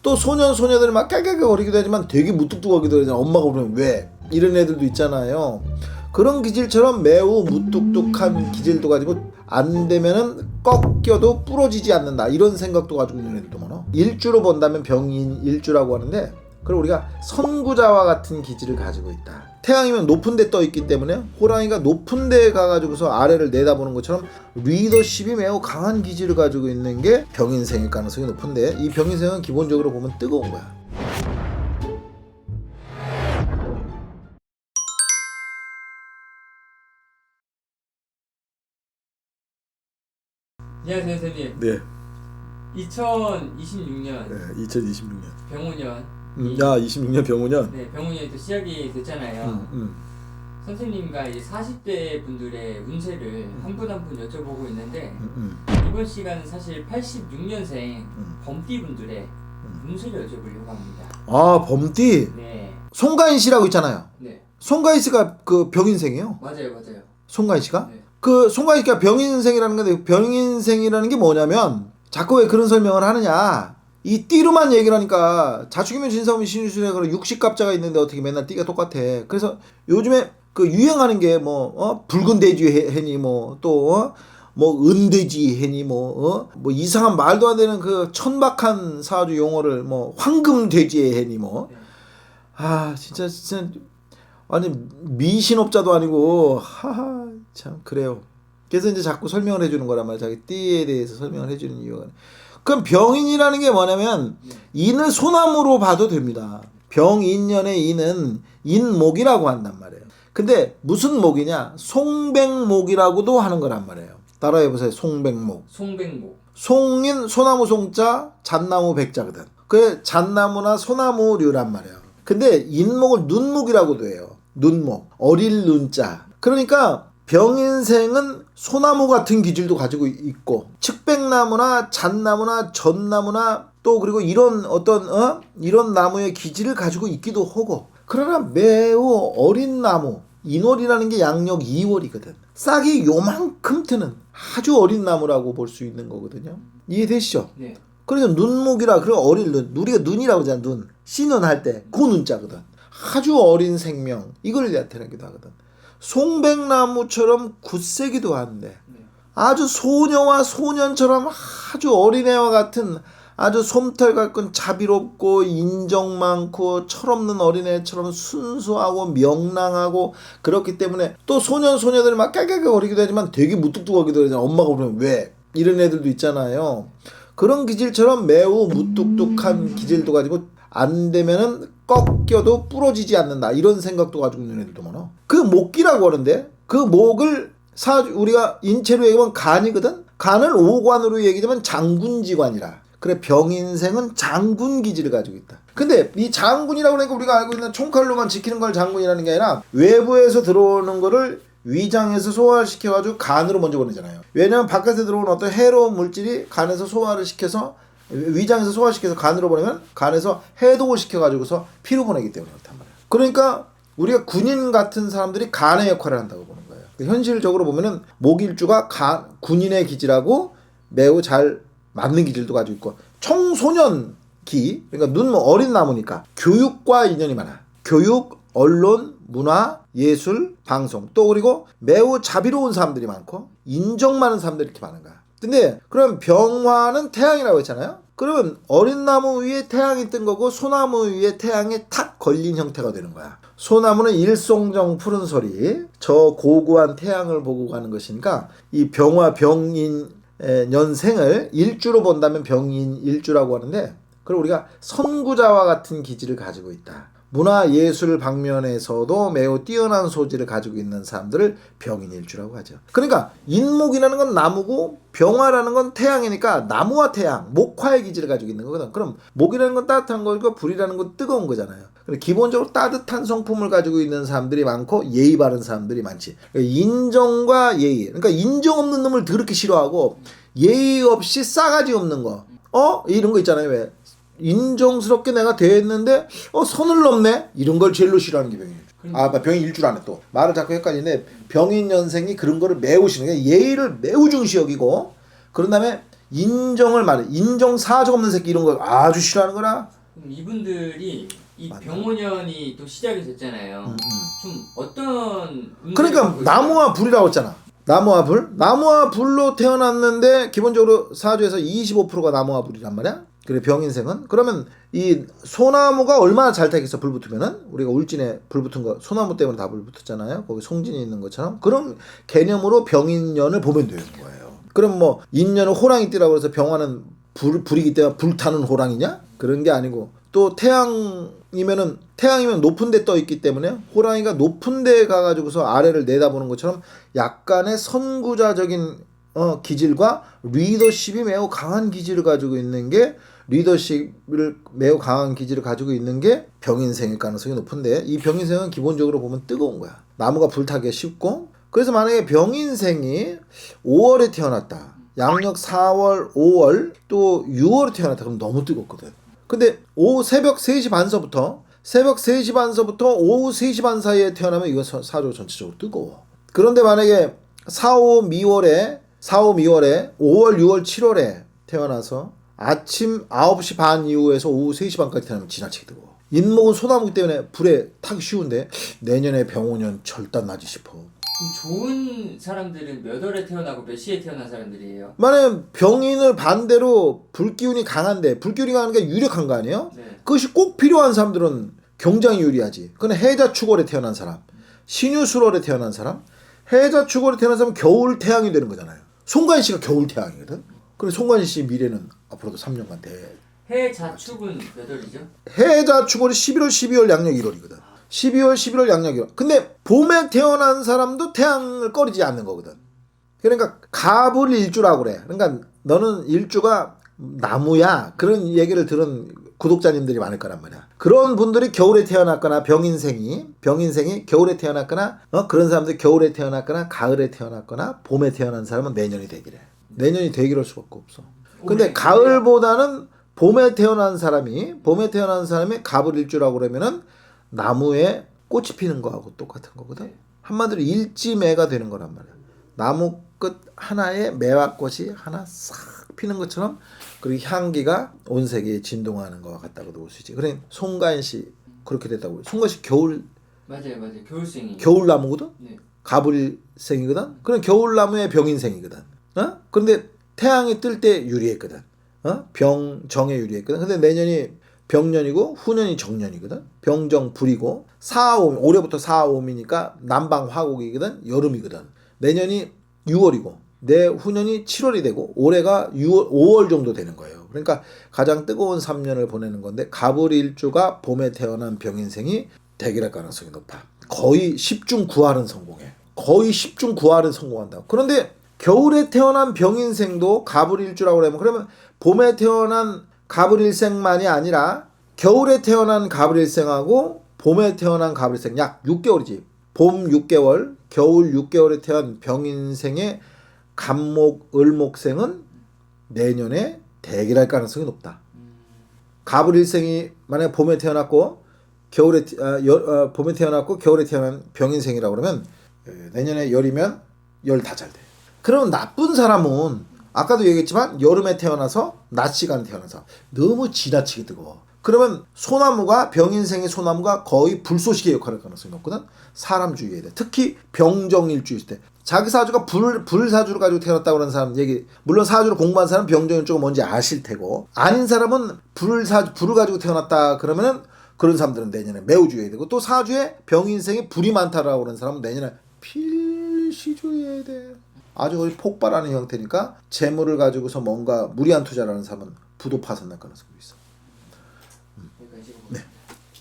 또 소년들이 막 깨깨거리기도 하지만 되게 무뚝뚝하기도 하잖아. 엄마가 보면 왜? 이런 애들도 있잖아요. 그런 기질처럼 매우 무뚝뚝한 기질도 가지고 안 되면은 꺾여도 부러지지 않는다. 이런 생각도 가지고 있는 애들도 많아. 일주로 본다면 병인 일주라고 하는데, 그리고 우리가 선구자와 같은 기질을 가지고 있다. 태양이면 높은 데 떠 있기 때문에 호랑이가 높은 데 가가지고서 아래를 내다보는 것처럼 리더십이 매우 강한 기질을 가지고 있는 게 병인생일 가능성이 높은데, 이 병인생은 기본적으로 보면 뜨거운 거야. 안녕하세요, 선생님. 네. 2026년 네, 2026년. 병오년. 26년 병오년. 네, 병오년이 또 시작이 됐잖아요. 선생님과 이제 40대 분들의 운세를 한 분 한 분 여쭤보고 있는데, 이번 시간은 사실 86년생 범띠 분들의 운세를 여쭤보려고 합니다. 아, 범띠. 네. 송가인 씨라고 있잖아요. 네. 송가인 씨가 그 병인생이에요. 맞아요. 송가인 씨가? 네. 그 송가인 씨가 병인생이라는 건데, 병인생이라는 게 뭐냐면, 자꾸 왜 그런 설명을 하느냐, 이 띠로만 얘기를 하니까 자축이면 진사오면 신유술에 그런 육식갑자가 있는데 어떻게 맨날 띠가 똑같아. 그래서 요즘에 그 유행하는 게 뭐 붉은 돼지 해니 뭐 또 뭐 은돼지 해니 뭐 이상한 말도 안 되는 그 천박한 사주 용어를 뭐 황금 돼지 해니 뭐. 아 진짜 아니 미신업자도 아니고 하하 참 그래요. 그래서 이제 자꾸 설명을 해주는 거란 말이야. 자기 띠에 대해서 설명을 해주는 이유가. 그럼 병인이라는 게 뭐냐면 인을 소나무로 봐도 됩니다. 병인년의 인은 인목이라고 한단 말이에요. 근데 무슨 목이냐? 송백목이라고도 하는 거란 말이에요. 따라해보세요. 송백목. 송인 소나무 송자 잣나무 백자거든. 그래 잣나무나 소나무류란 말이에요. 근데 인목을 눈목이라고도 해요. 눈목. 어릴 눈자. 그러니까 병인생은 소나무 같은 기질도 가지고 있고 측백나무나 잣나무나 전나무나 또 그리고 이런 어떤 이런 나무의 기질을 가지고 있기도 하고, 그러나 매우 어린 나무, 인월이라는 게 양력 2월이거든. 싹이 요만큼 트는 아주 어린 나무라고 볼 수 있는 거거든요. 이해되시죠? 네. 그래서 눈목이라 그런 어린 눈, 우리가 눈이라고 하잖아. 눈 씨는 할 때 그 눈자거든. 아주 어린 생명, 이걸 나타내기도 하거든. 송백나무처럼 굳세기도 한데 아주 소녀와 소년처럼 아주 어린애와 같은 아주 솜털 같은 자비롭고 인정 많고 철없는 어린애처럼 순수하고 명랑하고, 그렇기 때문에 또 소녀들이 막 깨깨거리기도 하지만 되게 무뚝뚝하기도 하잖아. 엄마가 보면 왜? 이런 애들도 있잖아요. 그런 기질처럼 매우 무뚝뚝한 기질도 가지고 안 되면은 꺾여도 부러지지 않는다. 이런 생각도 가지고 있는 애들도 많아. 그 목기라고 하는데, 그 목을 우리가 인체로 얘기하면 간이거든. 간을 오관으로 얘기하면 장군지관이라. 그래 병인생은 장군 기질을 가지고 있다. 근데 이 장군이라고 하니까 우리가 알고 있는 총칼로만 지키는 걸 장군이라는 게 아니라 외부에서 들어오는 거를 위장에서 소화시켜가지고 간으로 먼저 보내잖아요. 왜냐면 바깥에 들어오는 어떤 해로운 물질이 간에서 소화를 시켜서 위장에서 소화시켜서 간으로 보내면 간에서 해독을 시켜가지고서 피로 보내기 때문에 그렇단 말이에요. 그러니까 우리가 군인 같은 사람들이 간의 역할을 한다고 보는 거예요. 현실적으로 보면은 목일주가 군인의 기질하고 매우 잘 맞는 기질도 가지고 있고, 청소년기, 그러니까 눈 어린 나무니까 교육과 인연이 많아. 교육, 언론, 문화, 예술, 방송, 또 그리고 매우 자비로운 사람들이 많고 인정 많은 사람들이 이렇게 많은 거야. 근데 그럼 병화는 태양이라고 했잖아요. 그러면 어린 나무 위에 태양이 뜬 거고 소나무 위에 태양이 탁 걸린 형태가 되는 거야. 소나무는 일송정 푸른 소리, 저 고고한 태양을 보고 가는 것이니까 이 병화 병인 년생을 일주로 본다면 병인 일주라고 하는데, 그리고 우리가 선구자와 같은 기질을 가지고 있다. 문화 예술 방면에서도 매우 뛰어난 소질을 가지고 있는 사람들을 병인일주라고 하죠. 그러니까 인목이라는 건 나무고 병화라는 건 태양이니까 나무와 태양, 목화의 기질을 가지고 있는 거거든. 그럼 목이라는 건 따뜻한 거고 불이라는 건 뜨거운 거잖아요. 기본적으로 따뜻한 성품을 가지고 있는 사람들이 많고 예의 바른 사람들이 많지. 인정과 예의. 그러니까 인정 없는 놈을 더럽게 싫어하고 예의 없이 싸가지 없는 거. 이런 거 있잖아요. 왜? 인정스럽게 내가 대했는데 선을 넘네? 이런 걸 제일로 싫어하는 게 병인일주. 병인 일주라네 또. 말을 자꾸 헷갈리는데 병인 년생이 그런 거를 매우 싫어해. 예의를 매우 중시 여기고, 그런 다음에 인정을 말해. 인정 사정 없는 새끼 이런 거 아주 싫어하는 거라. 그럼 이분들이 이 맞나? 병원년이 또 시작이 됐잖아요. 좀 어떤 그러니까 문제를 나무와 불이라고 했잖아. 나무와 불? 나무와 불로 태어났는데 기본적으로 사주에서 25%가 나무와 불이란 말이야. 그래 병인생은 그러면 이 소나무가 얼마나 잘 타겠어 불 붙으면은 우리가 울진에 불 붙은 거 소나무 때문에 다 불 붙었잖아요. 거기 송진이 있는 것처럼 그런 개념으로 병인년을 보면 되는 거예요. 그럼 뭐 인년은 호랑이 띠라고 해서 병화는 불이기 때문에 불타는 호랑이냐? 그런 게 아니고 또 태양이면 높은 데 떠 있기 때문에 호랑이가 높은 데 가가지고서 아래를 내다보는 것처럼 약간의 선구자적인 기질과 리더십이 매우 강한 기질을 가지고 있는 게 리더십을 매우 강한 기질을 가지고 있는 게 병인생일 가능성이 높은데 이 병인생은 기본적으로 보면 뜨거운 거야. 나무가 불타기가 쉽고 그래서 만약에 병인생이 5월에 태어났다. 양력 4월, 5월 또 6월에 태어났다. 그럼 너무 뜨겁거든. 근데 새벽 3시 반서부터 오후 3시 반 사이에 태어나면 이건 사주 전체적으로 뜨거워. 그런데 만약에 4, 5, 미월에 5월, 6월, 7월에 태어나서 아침 9시 반 이후에서 오후 3시 반까지 태어나면 지나치게 뜨거워. 인목은 소나무기 때문에 불에 타기 쉬운데 내년에 병오년 절단 나지 싶어. 그럼 좋은 사람들은 몇 월에 태어나고 몇 시에 태어난 사람들이에요? 만약 병인을 반대로 불기운이 강한데 불기운이 강한 게 유력한 거 아니에요? 네. 그것이 꼭 필요한 사람들은 굉장히 유리하지. 그건 해자축월에 태어난 사람, 신유술월에 태어난 사람, 해자축월에 태어난 사람은 겨울 태양이 되는 거잖아요. 송가인 씨가 겨울 태양이거든. 그래서 송가인 씨 미래는 앞으로도 3년간 돼. 해자축은 몇 월이죠? 해자축월이 11월, 12월, 양력 1월이거든. 12월, 11월, 양력 1월. 근데 봄에 태어난 사람도 태양을 꺼리지 않는 거거든. 그러니까 갑을 일주라고 그래. 그러니까 너는 일주가 나무야. 그런 얘기를 들은 구독자님들이 많을 거란 말이야. 그런 분들이 겨울에 태어났거나 병인생이 겨울에 태어났거나 그런 사람들이 겨울에 태어났거나 가을에 태어났거나 봄에 태어난 사람은 내년이 되기래. 내년이 되기를 수밖에 없어. 근데 가을보다는 봄에 태어난 사람이 갑을 일주라고 그러면은 나무에 꽃이 피는 거하고 똑같은 거거든. 한마디로 일지매가 되는 거란 말이야. 나무 끝 하나에 매화꽃이 하나 싹 피는 것처럼 그리고 향기가 온 세계에 진동하는 것과 같다고도 볼 수 있지. 그래 송가인 씨 그렇게 됐다고. 송가인 씨 겨울 맞아요. 겨울생이. 겨울나무거든. 네. 가불생이거든. 그럼 겨울나무의 병인생이거든. 그런데 태양이 뜰 때 유리했거든. 병정에 유리했거든. 근데 내년이 병년이고 후년이 정년이거든. 병정 불이고 4옴 올해부터 4옴이니까 남방 화곡이거든. 여름이거든. 내년이 6월이고 내후년이 7월이 되고 올해가 5월 정도 되는 거예요. 그러니까 가장 뜨거운 3년을 보내는 건데 갑을일주가 봄에 태어난 병인생이 대기할 가능성이 높아. 거의 10중 9할은 성공해. 거의 10중 9할은 성공한다. 그런데 겨울에 태어난 병인생도 갑을일주라고 하면 그러면 봄에 태어난 갑을일생만이 아니라 겨울에 태어난 갑을일생하고 봄에 태어난 갑을일생 약 6개월이지. 봄 6개월, 겨울 6개월에 태어난 병인생의 갑목, 을목생은 내년에 대기할 가능성이 높다. 갑을일생이 만약 봄에 태어났고 봄에 태어났고 겨울에 태어난 병인생이라고 그러면 내년에 열이면 열 다 잘 돼. 그러면 나쁜 사람은 아까도 얘기했지만 여름에 태어나서 낮 시간에 태어나서 너무 지나치게 뜨거워. 그러면 병인생의 소나무가 거의 불쏘시개 역할을 할 가능성이 높거든. 사람 주의해야 돼. 특히 병정일주일 때 자기 사주가 불 사주를 가지고 태어났다고 하는 사람 얘기, 물론 사주를 공부한 사람은 병정일주가 뭔지 아실 테고 아닌 사람은 불을 가지고 태어났다 그러면은 그런 사람들은 내년에 매우 주의해야 되고 또 사주에 병인생이 불이 많다라고 하는 사람은 내년에 필시 주의해야 돼. 아주 거의 폭발하는 형태니까 재물을 가지고서 뭔가 무리한 투자를 하는 사람은 부도 파산 날 가능성이 있어. 여기까지. 네.